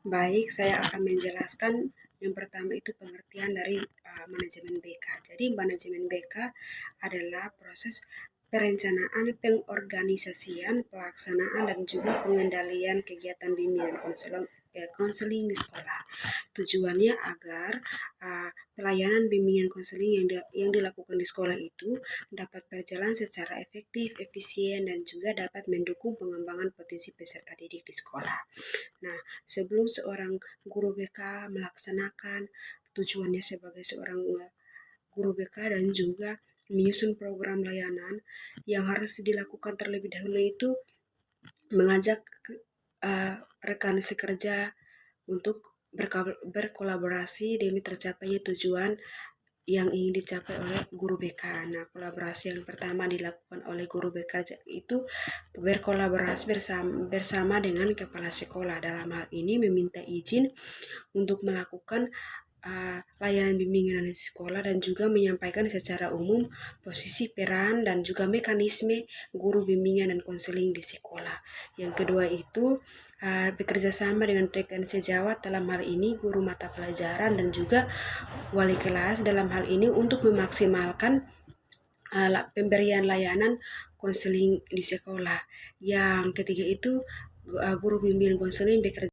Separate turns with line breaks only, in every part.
Baik, saya akan menjelaskan yang pertama itu pengertian dari manajemen BK. Jadi manajemen BK adalah proses perencanaan, pengorganisasian, pelaksanaan, dan juga pengendalian kegiatan bimbingan konseling di sekolah. Tujuannya agar pelayanan bimbingan konseling yang dilakukan di sekolah itu dapat berjalan secara efektif, efisien, dan juga dapat mendukung pengembangan potensi peserta didik di sekolah. Nah, sebelum seorang guru BK melaksanakan tujuannya sebagai seorang guru BK dan juga menyusun program layanan, yang harus dilakukan terlebih dahulu itu mengajak rekan sekerja untuk berkolaborasi demi tercapainya tujuan yang ingin dicapai oleh guru BK. Nah, kolaborasi yang pertama dilakukan oleh guru BK itu berkolaborasi bersama dengan kepala sekolah. Dalam hal ini meminta izin untuk melakukan layanan bimbingan di sekolah dan juga menyampaikan secara umum posisi peran dan juga mekanisme guru bimbingan dan konseling di sekolah. Yang kedua itu bekerja sama dengan rekan sejawat, dalam hal ini guru mata pelajaran dan juga wali kelas dalam hal ini untuk memaksimalkan pemberian layanan konseling di sekolah. Yang ketiga itu guru bimbingan konseling bekerja.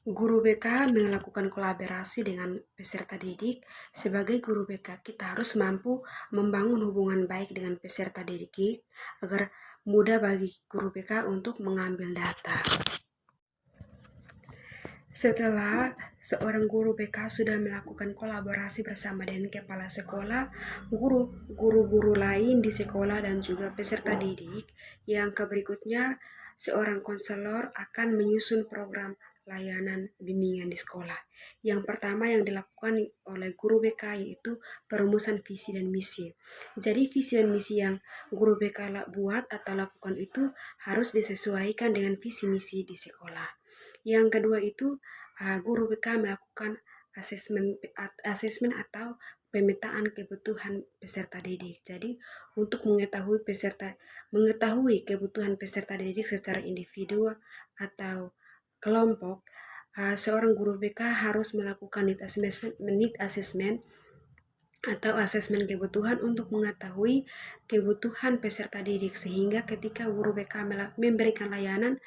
Guru BK melakukan kolaborasi dengan peserta didik. Sebagai guru BK, kita harus mampu membangun hubungan baik dengan peserta didik agar mudah bagi guru BK untuk mengambil data. Setelah seorang guru BK sudah melakukan kolaborasi bersama dengan kepala sekolah, guru-guru lain di sekolah dan juga peserta didik, yang berikutnya seorang konselor akan menyusun program layanan bimbingan di sekolah. Yang pertama yang dilakukan oleh guru BK yaitu perumusan visi dan misi. Jadi visi dan misi yang guru BK buat atau lakukan itu harus disesuaikan dengan visi misi di sekolah. Yang kedua itu guru BK melakukan asesmen atau pemetaan kebutuhan peserta didik. Jadi untuk mengetahui kebutuhan peserta didik secara individu atau kelompok, seorang guru BK harus melakukan need assessment atau asesmen kebutuhan untuk mengetahui kebutuhan peserta didik, sehingga ketika guru BK memberikan layanan,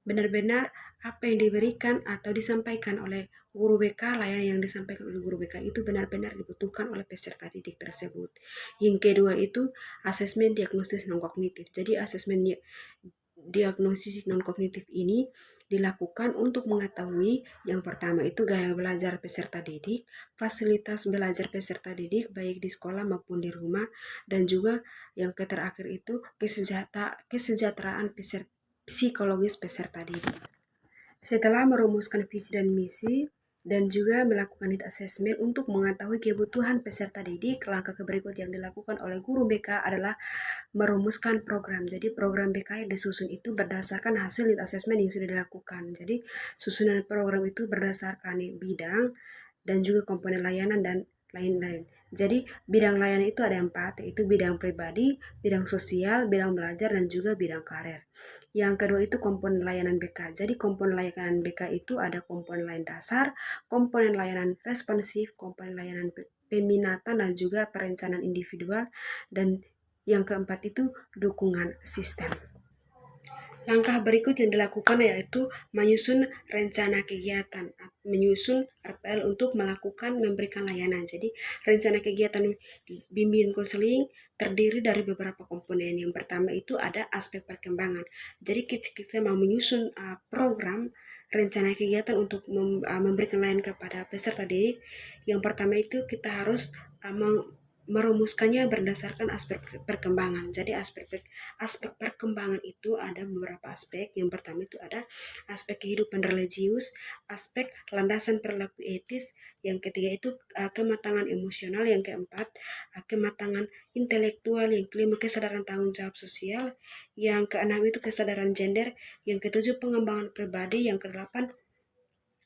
benar-benar apa yang diberikan atau disampaikan oleh guru BK, layanan yang disampaikan oleh guru BK itu benar-benar dibutuhkan oleh peserta didik tersebut. Yang kedua itu asesmen diagnosis non-kognitif. Jadi asesmen diagnosis non-kognitif ini dilakukan untuk mengetahui yang pertama itu gaya belajar peserta didik, fasilitas belajar peserta didik baik di sekolah maupun di rumah, dan juga yang terakhir itu kesejahteraan psikologis peserta didik. Setelah merumuskan visi dan misi dan juga melakukan need assessment untuk mengetahui kebutuhan peserta didik, langkah berikut yang dilakukan oleh guru BK adalah merumuskan program. Jadi program BK yang disusun itu berdasarkan hasil need assessment yang sudah dilakukan. Jadi susunan program itu berdasarkan bidang dan juga komponen layanan dan lain-lain. Jadi bidang layanan itu ada 4, yaitu bidang pribadi, bidang sosial, bidang belajar, dan juga bidang karir. Yang kedua itu komponen layanan BK. Jadi komponen layanan BK itu ada komponen layanan dasar, komponen layanan responsif, komponen layanan peminatan, dan juga perencanaan individual, dan yang keempat itu dukungan sistem. Langkah berikut yang dilakukan yaitu menyusun rencana kegiatan, menyusun RPL untuk memberikan layanan. Jadi rencana kegiatan bimbingan konseling terdiri dari beberapa komponen. Yang pertama itu ada aspek perkembangan. Jadi kita mau menyusun program rencana kegiatan untuk memberikan layanan kepada peserta didik. Yang pertama itu kita harus merumuskannya berdasarkan aspek perkembangan. Jadi aspek perkembangan itu ada beberapa aspek. Yang pertama itu ada aspek kehidupan religius, aspek landasan perilaku etis, yang ketiga itu kematangan emosional, yang keempat kematangan intelektual, yang kelima kesadaran tanggung jawab sosial, yang keenam itu kesadaran gender, yang ketujuh pengembangan pribadi, yang kedelapan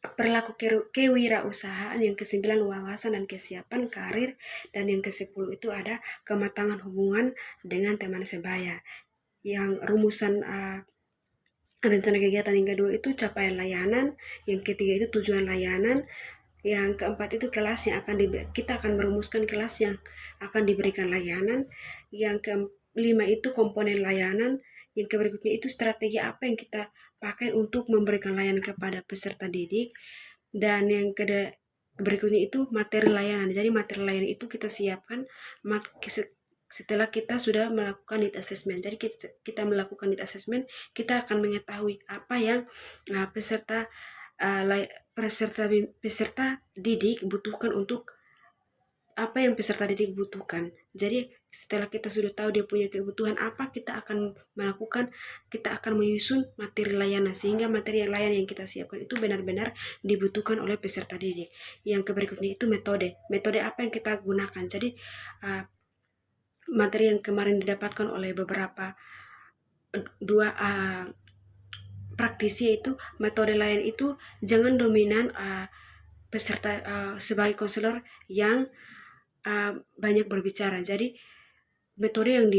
perilaku kewirausahaan, yang kesembilan wawasan dan kesiapan karir, dan yang kesepuluh itu ada kematangan hubungan dengan teman sebaya. Yang rumusan rencana kegiatan yang kedua itu capaian layanan, yang ketiga itu tujuan layanan, yang keempat itu kelas yang kita akan merumuskan kelas yang akan diberikan layanan, yang kelima itu komponen layanan, yang berikutnya itu strategi apa yang kita pakai untuk memberikan layanan kepada peserta didik, dan yang berikutnya itu materi layanan. Jadi materi layanan itu kita siapkan setelah kita sudah melakukan need assessment. Jadi kita melakukan need assessment, kita akan mengetahui apa yang peserta peserta didik butuhkan untuk apa yang peserta didik butuhkan. Jadi setelah kita sudah tahu dia punya kebutuhan apa, kita akan menyusun materi layanan, sehingga materi layanan yang kita siapkan itu benar-benar dibutuhkan oleh peserta didik. Yang berikutnya itu metode apa yang kita gunakan. Jadi materi yang kemarin didapatkan oleh beberapa dua praktisi itu, metode lain itu jangan dominan peserta sebagai konselor yang banyak berbicara. Jadi metode yang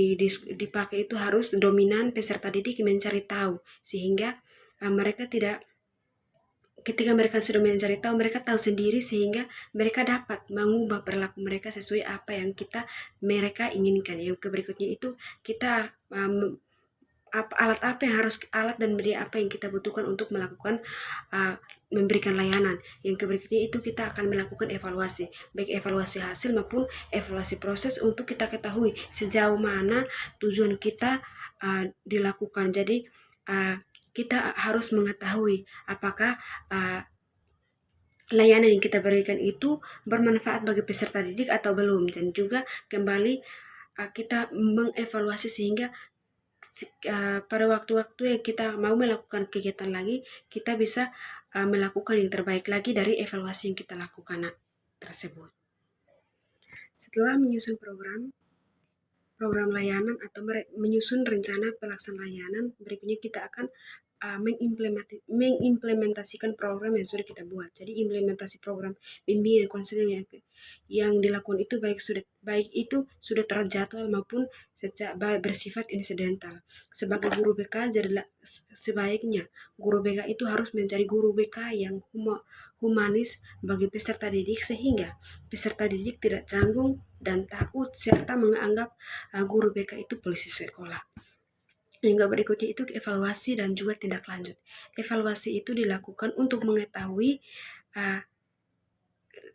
dipakai itu harus dominan peserta didik mencari tahu, sehingga mereka tidak, ketika mereka sudah mencari tahu, mereka tahu sendiri, sehingga mereka dapat mengubah perilaku mereka sesuai apa yang mereka inginkan. Yang berikutnya itu kita alat dan media apa yang kita butuhkan untuk melakukan memberikan layanan. Yang berikutnya itu kita akan melakukan evaluasi, baik evaluasi hasil maupun evaluasi proses, untuk kita ketahui sejauh mana tujuan kita dilakukan. Jadi kita harus mengetahui apakah layanan yang kita berikan itu bermanfaat bagi peserta didik atau belum, dan juga kembali kita mengevaluasi, sehingga pada waktu-waktu yang kita mau melakukan kegiatan lagi, kita bisa melakukan yang terbaik lagi dari evaluasi yang kita lakukan tersebut. Setelah menyusun program layanan atau menyusun rencana pelaksanaan layanan, berikutnya kita akan mengimplementasikan program yang sudah kita buat. Jadi implementasi program bimbingan konseling yang dilakukan itu baik itu sudah terjadwal maupun secara bersifat insidental. Sebagai guru BK, sebaiknya guru BK itu harus menjadi guru BK yang humanis bagi peserta didik, sehingga peserta didik tidak canggung dan takut serta menganggap guru BK itu polisi sekolah. Hingga berikutnya itu evaluasi dan juga tindak lanjut. Evaluasi itu dilakukan untuk mengetahui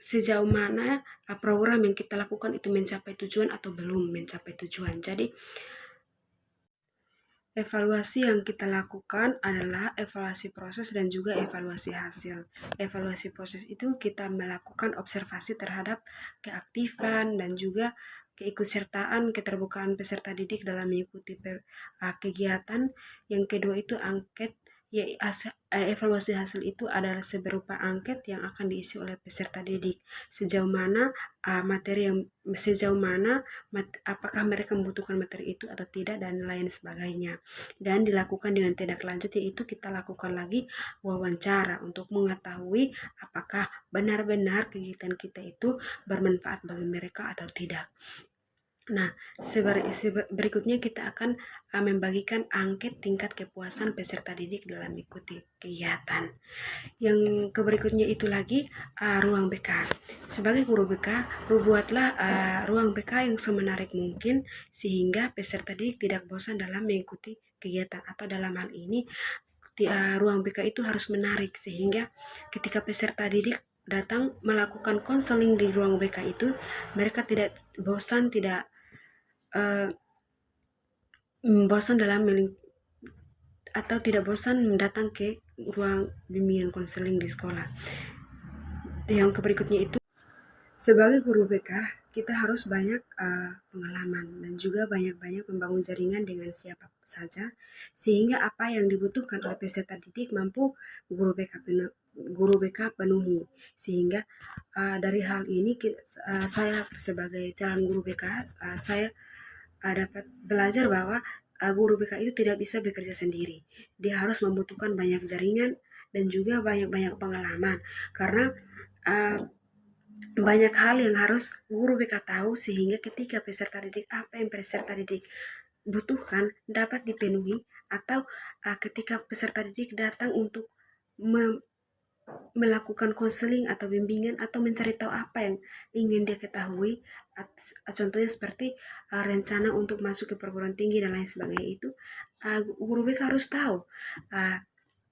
sejauh mana program yang kita lakukan itu mencapai tujuan atau belum mencapai tujuan. Jadi evaluasi yang kita lakukan adalah evaluasi proses dan juga evaluasi hasil. Evaluasi proses itu kita melakukan observasi terhadap keaktifan dan juga keikutsertaan, keterbukaan peserta didik dalam mengikuti kegiatan. Yang kedua itu angket. Evaluasi hasil itu adalah berupa angket yang akan diisi oleh peserta didik. Sejauh mana apakah mereka membutuhkan materi itu atau tidak, dan lain sebagainya. Dan dilakukan dengan tindak lanjut, yaitu kita lakukan lagi wawancara untuk mengetahui apakah benar-benar kegiatan kita itu bermanfaat bagi mereka atau tidak. Nah, berikutnya kita akan membagikan angket tingkat kepuasan peserta didik dalam mengikuti kegiatan. Yang berikutnya itu lagi ruang BK. Sebagai guru BK, buatlah ruang BK yang semenarik mungkin, sehingga peserta didik tidak bosan dalam mengikuti kegiatan, atau dalam hal ini ruang BK itu harus menarik, sehingga ketika peserta didik datang melakukan konseling di ruang BK itu, mereka tidak bosan, tidak tidak bosan datang ke ruang bimbingan konseling di sekolah. Yang berikutnya itu, sebagai guru BK, kita harus banyak pengalaman dan juga banyak-banyak membangun jaringan dengan siapa saja, sehingga apa yang dibutuhkan oleh peserta didik mampu guru BK penuhi. Sehingga dari hal ini saya sebagai calon guru BK, saya dapat belajar bahwa guru BK itu tidak bisa bekerja sendiri. Dia harus membutuhkan banyak jaringan dan juga banyak-banyak pengalaman, karena banyak hal yang harus guru BK tahu, sehingga ketika peserta didik apa yang peserta didik butuhkan dapat dipenuhi Atau ketika peserta didik datang untuk melakukan konseling atau bimbingan atau mencari tahu apa yang ingin dia ketahui, contohnya seperti rencana untuk masuk ke perguruan tinggi dan lain sebagainya, itu guru BK harus tahu.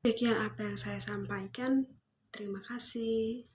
Sekian apa yang saya sampaikan. Terima kasih.